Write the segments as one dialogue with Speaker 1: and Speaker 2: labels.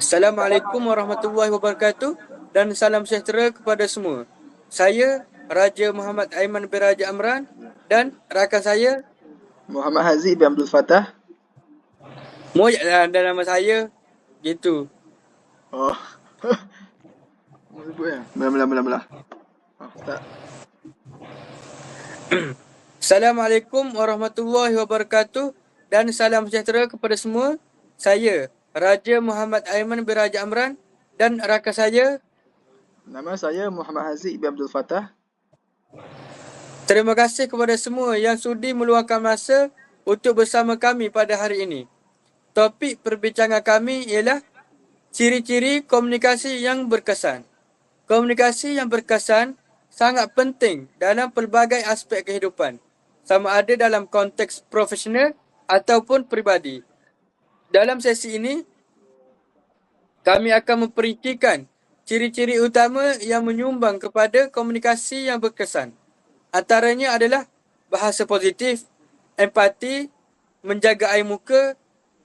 Speaker 1: Assalamualaikum warahmatullahi wabarakatuh dan salam sejahtera kepada semua. Saya Raja Muhammad Aiman bin Raja Amran dan rakan saya
Speaker 2: Muhammad Haziq bin Abdul Fattah.
Speaker 1: Moy dan nama saya gitu.
Speaker 2: Oh, mau sebut ya? Belah. Start.
Speaker 1: Assalamualaikum warahmatullahi wabarakatuh dan salam sejahtera kepada semua. Saya Raja Muhammad Aiman bin Raja Amran dan rakan saya.
Speaker 2: Nama saya Muhammad Haziq bin Abdul Fattah.
Speaker 1: Terima kasih kepada semua yang sudi meluangkan masa untuk bersama kami pada hari ini. Topik perbincangan kami ialah ciri-ciri komunikasi yang berkesan. Komunikasi yang berkesan sangat penting dalam pelbagai aspek kehidupan, sama ada dalam konteks profesional ataupun peribadi. Dalam sesi ini, kami akan memperincikan ciri-ciri utama yang menyumbang kepada komunikasi yang berkesan. Antaranya adalah bahasa positif, empati, menjaga air muka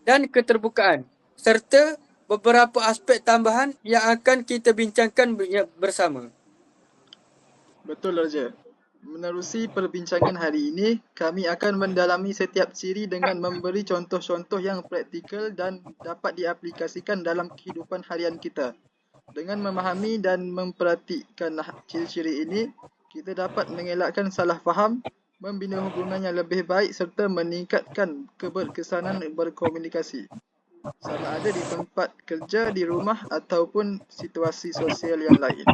Speaker 1: dan keterbukaan, serta beberapa aspek tambahan yang akan kita bincangkan bersama.
Speaker 2: Betul Raja. Menerusi perbincangan hari ini, kami akan mendalami setiap ciri dengan memberi contoh-contoh yang praktikal dan dapat diaplikasikan dalam kehidupan harian kita. Dengan memahami dan memperhatikan ciri-ciri ini, kita dapat mengelakkan salah faham, membina hubungan yang lebih baik serta meningkatkan keberkesanan berkomunikasi. Sama ada di tempat kerja, di rumah ataupun situasi sosial yang lain.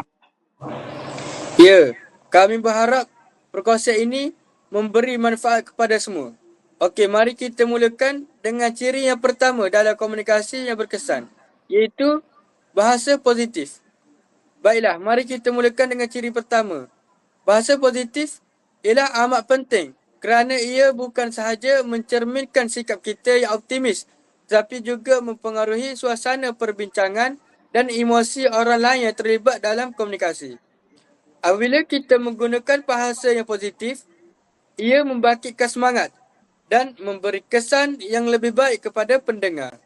Speaker 1: Ya, kami berharap perkongsian ini memberi manfaat kepada semua. Okey, mari kita mulakan dengan ciri yang pertama dalam komunikasi yang berkesan, iaitu bahasa positif. Baiklah, mari kita mulakan dengan ciri pertama. Bahasa positif ialah amat penting kerana ia bukan sahaja mencerminkan sikap kita yang optimis, tetapi juga mempengaruhi suasana perbincangan dan emosi orang lain yang terlibat dalam komunikasi. Apabila kita menggunakan bahasa yang positif, ia membangkitkan semangat dan memberi kesan yang lebih baik kepada pendengar.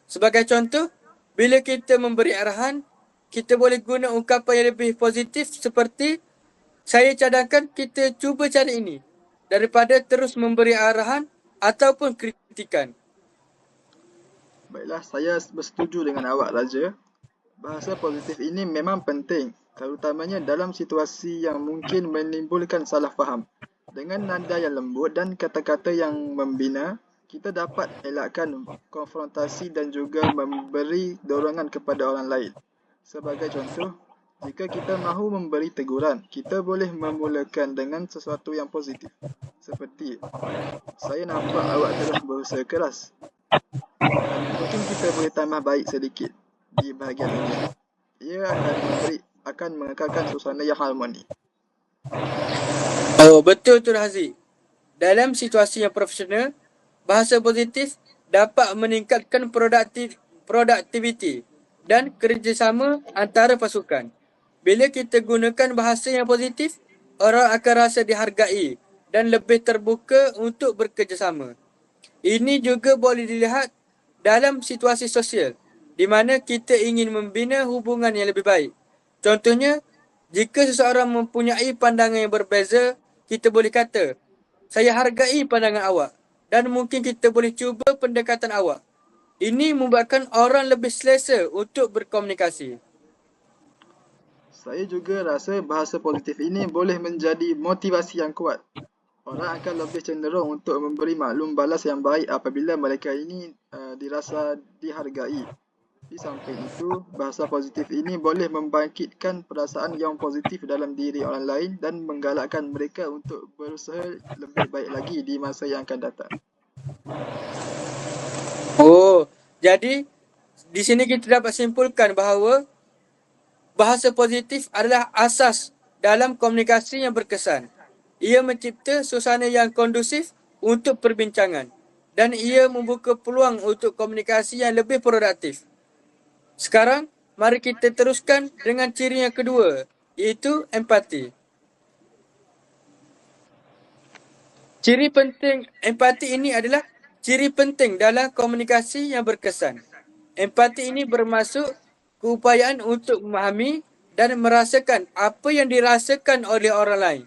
Speaker 1: Sebagai contoh, bila kita memberi arahan, kita boleh guna ungkapan yang lebih positif seperti saya cadangkan kita cuba cara ini daripada terus memberi arahan ataupun kritikan.
Speaker 2: Baiklah, saya bersetuju dengan awak Raja. Bahasa positif ini memang penting, terutamanya dalam situasi yang mungkin menimbulkan salah faham. Dengan nada yang lembut dan kata-kata yang membina, kita dapat elakkan konfrontasi dan juga memberi dorongan kepada orang lain. Sebagai contoh, jika kita mahu memberi teguran, kita boleh memulakan dengan sesuatu yang positif. Seperti, saya nampak awak telah berusaha keras. Mungkin kita boleh tambah baik sedikit di bahagian ini. Ia akan mengekalkan suasana yang harmoni.
Speaker 1: Oh, betul tu Haziq. Dalam situasi yang profesional, bahasa positif dapat meningkatkan produktiviti dan kerjasama antara pasukan. Bila kita gunakan bahasa yang positif, orang akan rasa dihargai dan lebih terbuka untuk bekerjasama. Ini juga boleh dilihat dalam situasi sosial di mana kita ingin membina hubungan yang lebih baik. Contohnya, jika seseorang mempunyai pandangan yang berbeza, kita boleh kata, saya hargai pandangan awak dan mungkin kita boleh cuba pendekatan awak. Ini membuatkan orang lebih selesa untuk berkomunikasi.
Speaker 2: Saya juga rasa bahasa positif ini boleh menjadi motivasi yang kuat. Orang akan lebih cenderung untuk memberi maklum balas yang baik apabila mereka ini dirasa dihargai. Di samping itu, bahasa positif ini boleh membangkitkan perasaan yang positif dalam diri orang lain dan menggalakkan mereka untuk berusaha lebih baik lagi di masa yang akan datang.
Speaker 1: Oh, jadi di sini kita dapat simpulkan bahawa bahasa positif adalah asas dalam komunikasi yang berkesan. Ia mencipta suasana yang kondusif untuk perbincangan dan ia membuka peluang untuk komunikasi yang lebih produktif. Sekarang, mari kita teruskan dengan ciri yang kedua, iaitu empati. Ciri penting empati ini adalah ciri penting dalam komunikasi yang berkesan. Empati ini bermaksud keupayaan untuk memahami dan merasakan apa yang dirasakan oleh orang lain.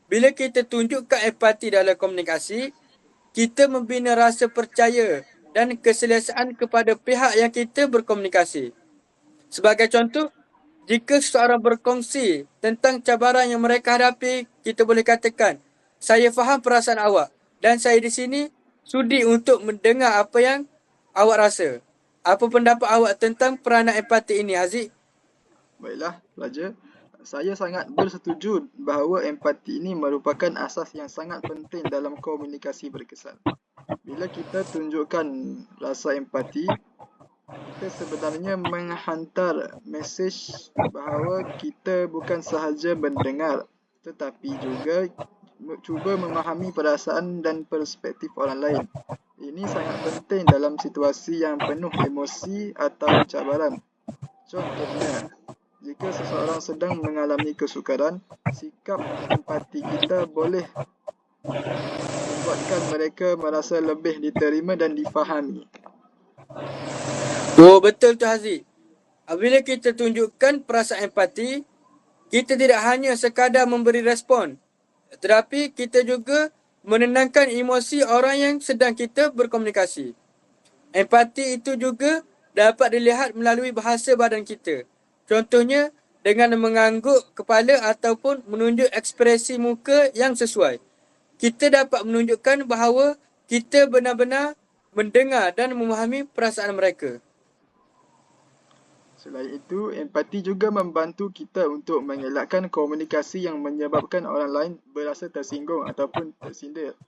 Speaker 1: Bila kita tunjukkan empati dalam komunikasi, kita membina rasa percaya dan keselesaan kepada pihak yang kita berkomunikasi. Sebagai contoh, jika seseorang berkongsi tentang cabaran yang mereka hadapi, kita boleh katakan, saya faham perasaan awak dan saya di sini sudi untuk mendengar apa yang awak rasa. Apa pendapat awak tentang peranan empati ini, Haziq?
Speaker 2: Baiklah, pelajar. Saya sangat bersetuju bahawa empati ini merupakan asas yang sangat penting dalam komunikasi berkesan. Bila kita tunjukkan rasa empati, kita sebenarnya menghantar mesej bahawa kita bukan sahaja mendengar, tetapi juga cuba memahami perasaan dan perspektif orang lain. Ini sangat penting dalam situasi yang penuh emosi atau cabaran. Contohnya, jika seseorang sedang mengalami kesukaran, sikap empati kita boleh membuatkan mereka merasa lebih diterima dan difahami.
Speaker 1: Oh, betul tu, Haziq. Bila kita tunjukkan perasaan empati, kita tidak hanya sekadar memberi respon, tetapi kita juga menenangkan emosi orang yang sedang kita berkomunikasi. Empati itu juga dapat dilihat melalui bahasa badan kita. Contohnya, dengan mengangguk kepala ataupun menunjuk ekspresi muka yang sesuai. Kita dapat menunjukkan bahawa kita benar-benar mendengar dan memahami perasaan mereka.
Speaker 2: Selain itu, empati juga membantu kita untuk mengelakkan komunikasi yang menyebabkan orang lain berasa tersinggung ataupun tersindir.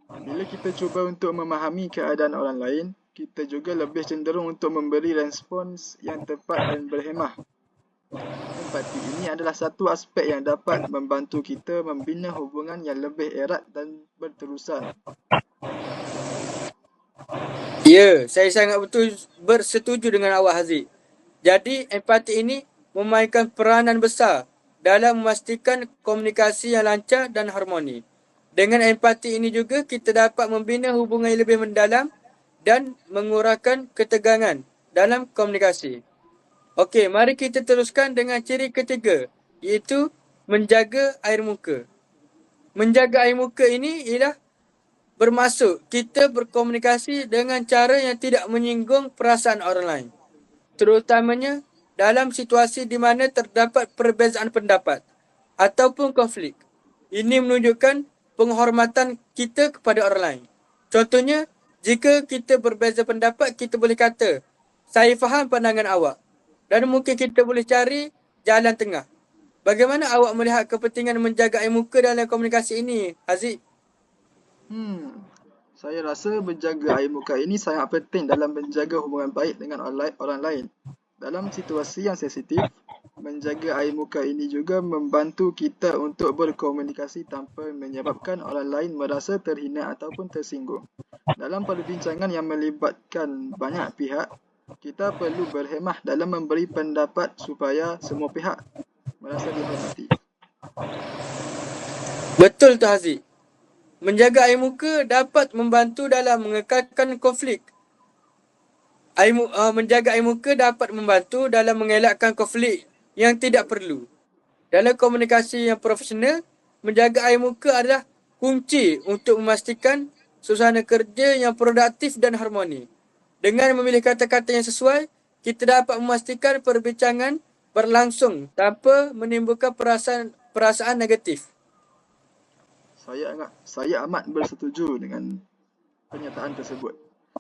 Speaker 2: Bila kita cuba untuk memahami keadaan orang lain, kita juga lebih cenderung untuk memberi respons yang tepat dan berhemah. Empati ini adalah satu aspek yang dapat membantu kita membina hubungan yang lebih erat dan berterusan.
Speaker 1: Ya, saya sangat betul bersetuju dengan awak, Haziq. Jadi, empati ini memainkan peranan besar dalam memastikan komunikasi yang lancar dan harmoni. Dengan empati ini juga kita dapat membina hubungan yang lebih mendalam dan mengurangkan ketegangan dalam komunikasi. Okey, mari kita teruskan dengan ciri ketiga, iaitu menjaga air muka. Menjaga air muka ini ialah bermaksud kita berkomunikasi dengan cara yang tidak menyinggung perasaan orang lain, terutamanya dalam situasi di mana terdapat perbezaan pendapat ataupun konflik. Ini menunjukkan penghormatan kita kepada orang lain. Contohnya, jika kita berbeza pendapat, kita boleh kata, saya faham pandangan awak. Dan mungkin kita boleh cari jalan tengah. Bagaimana awak melihat kepentingan menjaga air muka dalam komunikasi ini, Haziq?
Speaker 2: Saya rasa menjaga air muka ini sangat penting dalam menjaga hubungan baik dengan orang lain. Dalam situasi yang sensitif, menjaga air muka ini juga membantu kita untuk berkomunikasi tanpa menyebabkan orang lain merasa terhina ataupun tersinggung. Dalam perbincangan yang melibatkan banyak pihak, kita perlu berhemah dalam memberi pendapat supaya semua pihak merasa dihormati.
Speaker 1: Betul tu, Haziq. Menjaga air muka dapat membantu dalam mengekalkan konflik. Menjaga air muka dapat membantu dalam mengelakkan konflik yang tidak perlu. Dalam komunikasi yang profesional, menjaga air muka adalah kunci untuk memastikan suasana kerja yang produktif dan harmoni. Dengan memilih kata-kata yang sesuai, kita dapat memastikan perbincangan berlangsung tanpa menimbulkan perasaan negatif.
Speaker 2: Saya amat bersetuju dengan pernyataan tersebut.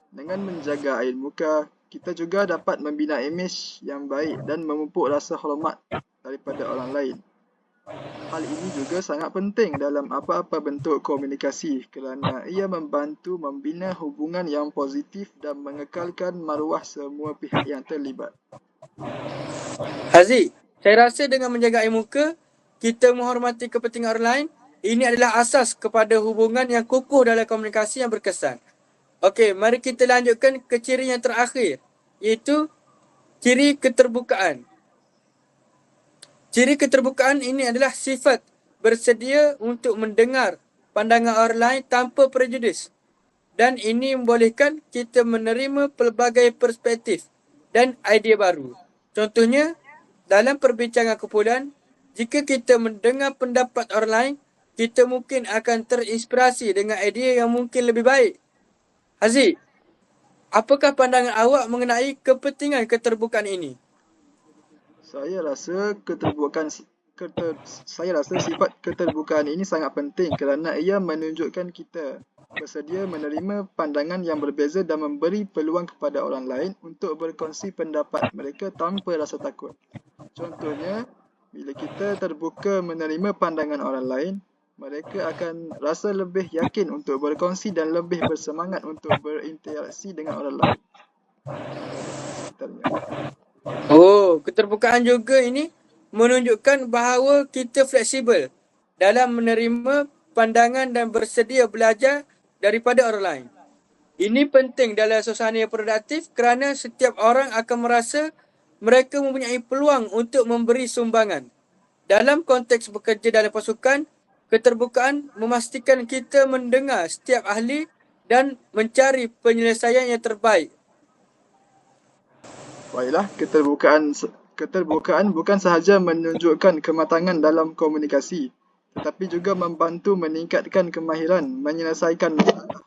Speaker 2: Dengan menjaga air muka, kita juga dapat membina imej yang baik dan memupuk rasa hormat daripada orang lain. Hal ini juga sangat penting dalam apa-apa bentuk komunikasi kerana ia membantu membina hubungan yang positif dan mengekalkan maruah semua pihak yang terlibat.
Speaker 1: Haziq, saya rasa dengan menjaga air muka, kita menghormati kepentingan orang lain. Ini adalah asas kepada hubungan yang kukuh dalam komunikasi yang berkesan. Okey, mari kita lanjutkan ke ciri yang terakhir, iaitu ciri keterbukaan. Ciri keterbukaan ini adalah sifat bersedia untuk mendengar pandangan orang lain tanpa prejudis. Dan ini membolehkan kita menerima pelbagai perspektif dan idea baru. Contohnya, dalam perbincangan kumpulan, jika kita mendengar pendapat orang lain, kita mungkin akan terinspirasi dengan idea yang mungkin lebih baik. Haziq, apakah pandangan awak mengenai kepentingan keterbukaan ini?
Speaker 2: Saya rasa saya rasa sifat keterbukaan ini sangat penting kerana ia menunjukkan kita bersedia menerima pandangan yang berbeza dan memberi peluang kepada orang lain untuk berkongsi pendapat mereka tanpa rasa takut. Contohnya, bila kita terbuka menerima pandangan orang lain, mereka akan rasa lebih yakin untuk berkongsi dan lebih bersemangat untuk berinteraksi dengan orang lain.
Speaker 1: Oh, keterbukaan juga ini menunjukkan bahawa kita fleksibel dalam menerima pandangan dan bersedia belajar daripada orang lain. Ini penting dalam suasana yang produktif kerana setiap orang akan merasa mereka mempunyai peluang untuk memberi sumbangan. Dalam konteks bekerja dalam pasukan, keterbukaan memastikan kita mendengar setiap ahli dan mencari penyelesaian yang terbaik.
Speaker 2: Baiklah, keterbukaan bukan sahaja menunjukkan kematangan dalam komunikasi, tetapi juga membantu meningkatkan kemahiran menyelesaikan masalah.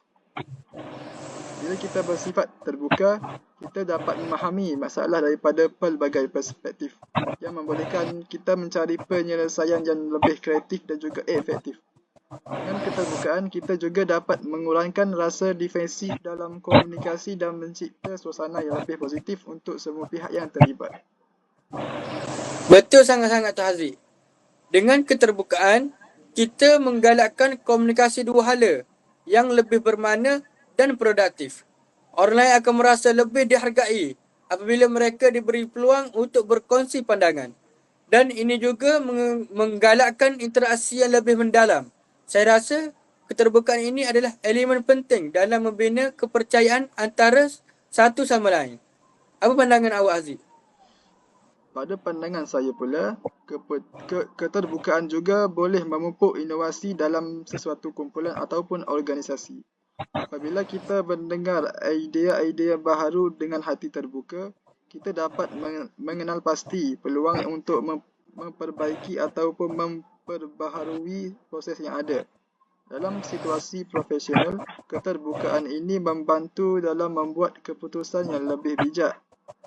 Speaker 2: Bila kita bersifat terbuka, kita dapat memahami masalah daripada pelbagai perspektif yang membolehkan kita mencari penyelesaian yang lebih kreatif dan juga efektif. Dengan keterbukaan, kita juga dapat mengurangkan rasa defensif dalam komunikasi dan mencipta suasana yang lebih positif untuk semua pihak yang terlibat.
Speaker 1: Betul sangat-sangat tu Haziq. Dengan keterbukaan, kita menggalakkan komunikasi dua hala yang lebih bermakna dan produktif. Orang lain akan merasa lebih dihargai apabila mereka diberi peluang untuk berkongsi pandangan. Dan ini juga menggalakkan interaksi yang lebih mendalam. Saya rasa keterbukaan ini adalah elemen penting dalam membina kepercayaan antara satu sama lain. Apa pandangan awak, Haziq?
Speaker 2: Pada pandangan saya pula, keterbukaan juga boleh memupuk inovasi dalam sesuatu kumpulan ataupun organisasi. Apabila kita mendengar idea-idea baharu dengan hati terbuka, kita dapat mengenal pasti peluang untuk memperbaiki ataupun memperbaharui proses yang ada. Dalam situasi profesional, keterbukaan ini membantu dalam membuat keputusan yang lebih bijak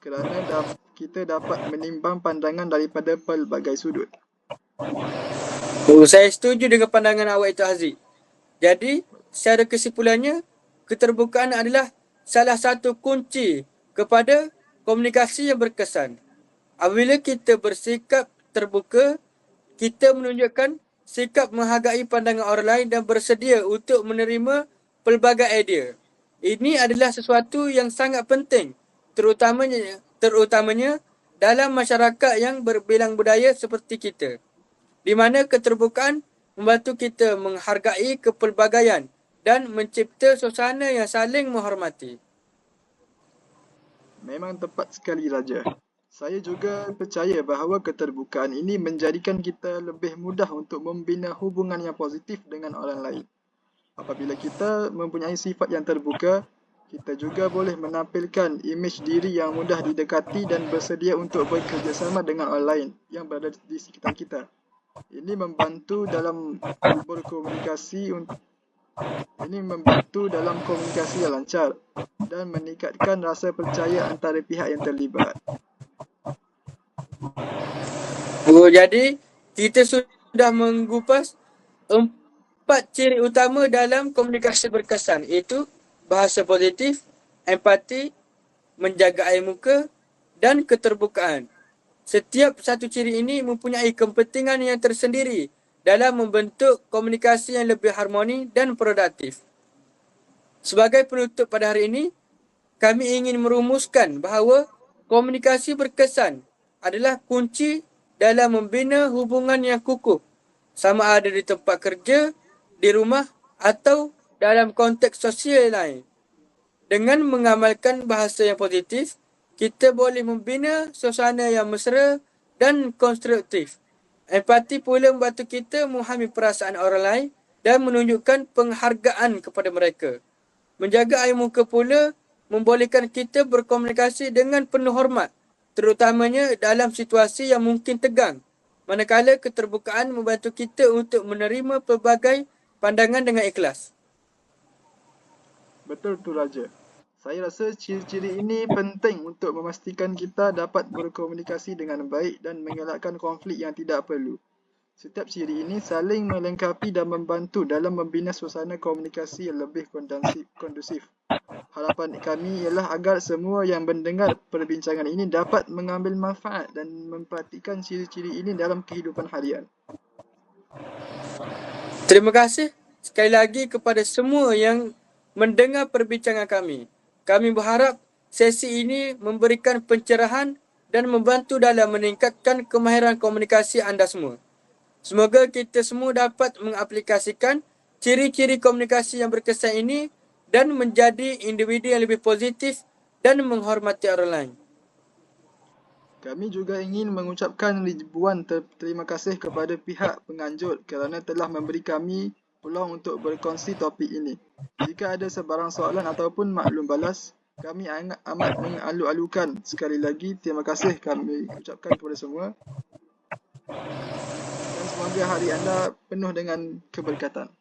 Speaker 2: kerana kita dapat menimbang pandangan daripada pelbagai sudut.
Speaker 1: Oh, saya setuju dengan pandangan awak itu, Haziq. Jadi, secara kesimpulannya, keterbukaan adalah salah satu kunci kepada komunikasi yang berkesan. Apabila kita bersikap terbuka, kita menunjukkan sikap menghargai pandangan orang lain dan bersedia untuk menerima pelbagai idea. Ini adalah sesuatu yang sangat penting, terutamanya dalam masyarakat yang berbilang budaya seperti kita, di mana keterbukaan membantu kita menghargai kepelbagaian dan mencipta suasana yang saling menghormati.
Speaker 2: Memang tepat sekali, Raja. Saya juga percaya bahawa keterbukaan ini menjadikan kita lebih mudah untuk membina hubungan yang positif dengan orang lain. Apabila kita mempunyai sifat yang terbuka, kita juga boleh menampilkan imej diri yang mudah didekati dan bersedia untuk bekerjasama dengan orang lain yang berada di sekitar kita. Ini membantu dalam komunikasi yang lancar dan meningkatkan rasa percaya antara pihak yang terlibat.
Speaker 1: Oh, jadi kita sudah mengupas 4 ciri utama dalam komunikasi berkesan, iaitu bahasa positif, empati, menjaga air muka dan keterbukaan. Setiap satu ciri ini mempunyai kepentingan yang tersendiri dalam membentuk komunikasi yang lebih harmoni dan produktif. Sebagai penutup pada hari ini, kami ingin merumuskan bahawa komunikasi berkesan adalah kunci dalam membina hubungan yang kukuh, sama ada di tempat kerja, di rumah atau dalam konteks sosial lain. Dengan mengamalkan bahasa yang positif, kita boleh membina suasana yang mesra dan konstruktif. Empati pula membantu kita memahami perasaan orang lain dan menunjukkan penghargaan kepada mereka. Menjaga air muka pula membolehkan kita berkomunikasi dengan penuh hormat, terutamanya dalam situasi yang mungkin tegang, manakala keterbukaan membantu kita untuk menerima pelbagai pandangan dengan ikhlas.
Speaker 2: Betul tu Raja. Saya rasa ciri-ciri ini penting untuk memastikan kita dapat berkomunikasi dengan baik dan mengelakkan konflik yang tidak perlu. Setiap ciri ini saling melengkapi dan membantu dalam membina suasana komunikasi yang lebih kondusif. Harapan kami ialah agar semua yang mendengar perbincangan ini dapat mengambil manfaat dan mempraktikkan ciri-ciri ini dalam kehidupan harian.
Speaker 1: Terima kasih sekali lagi kepada semua yang mendengar perbincangan kami. Kami berharap sesi ini memberikan pencerahan dan membantu dalam meningkatkan kemahiran komunikasi anda semua. Semoga kita semua dapat mengaplikasikan ciri-ciri komunikasi yang berkesan ini dan menjadi individu yang lebih positif dan menghormati orang lain.
Speaker 2: Kami juga ingin mengucapkan ribuan terima kasih kepada pihak penganjur kerana telah memberi kami peluang untuk berkongsi topik ini. Jika ada sebarang soalan ataupun maklum balas, kami amat mengalu-alukan. Sekali lagi, terima kasih kami ucapkan kepada semua. Dan semoga hari anda penuh dengan keberkatan.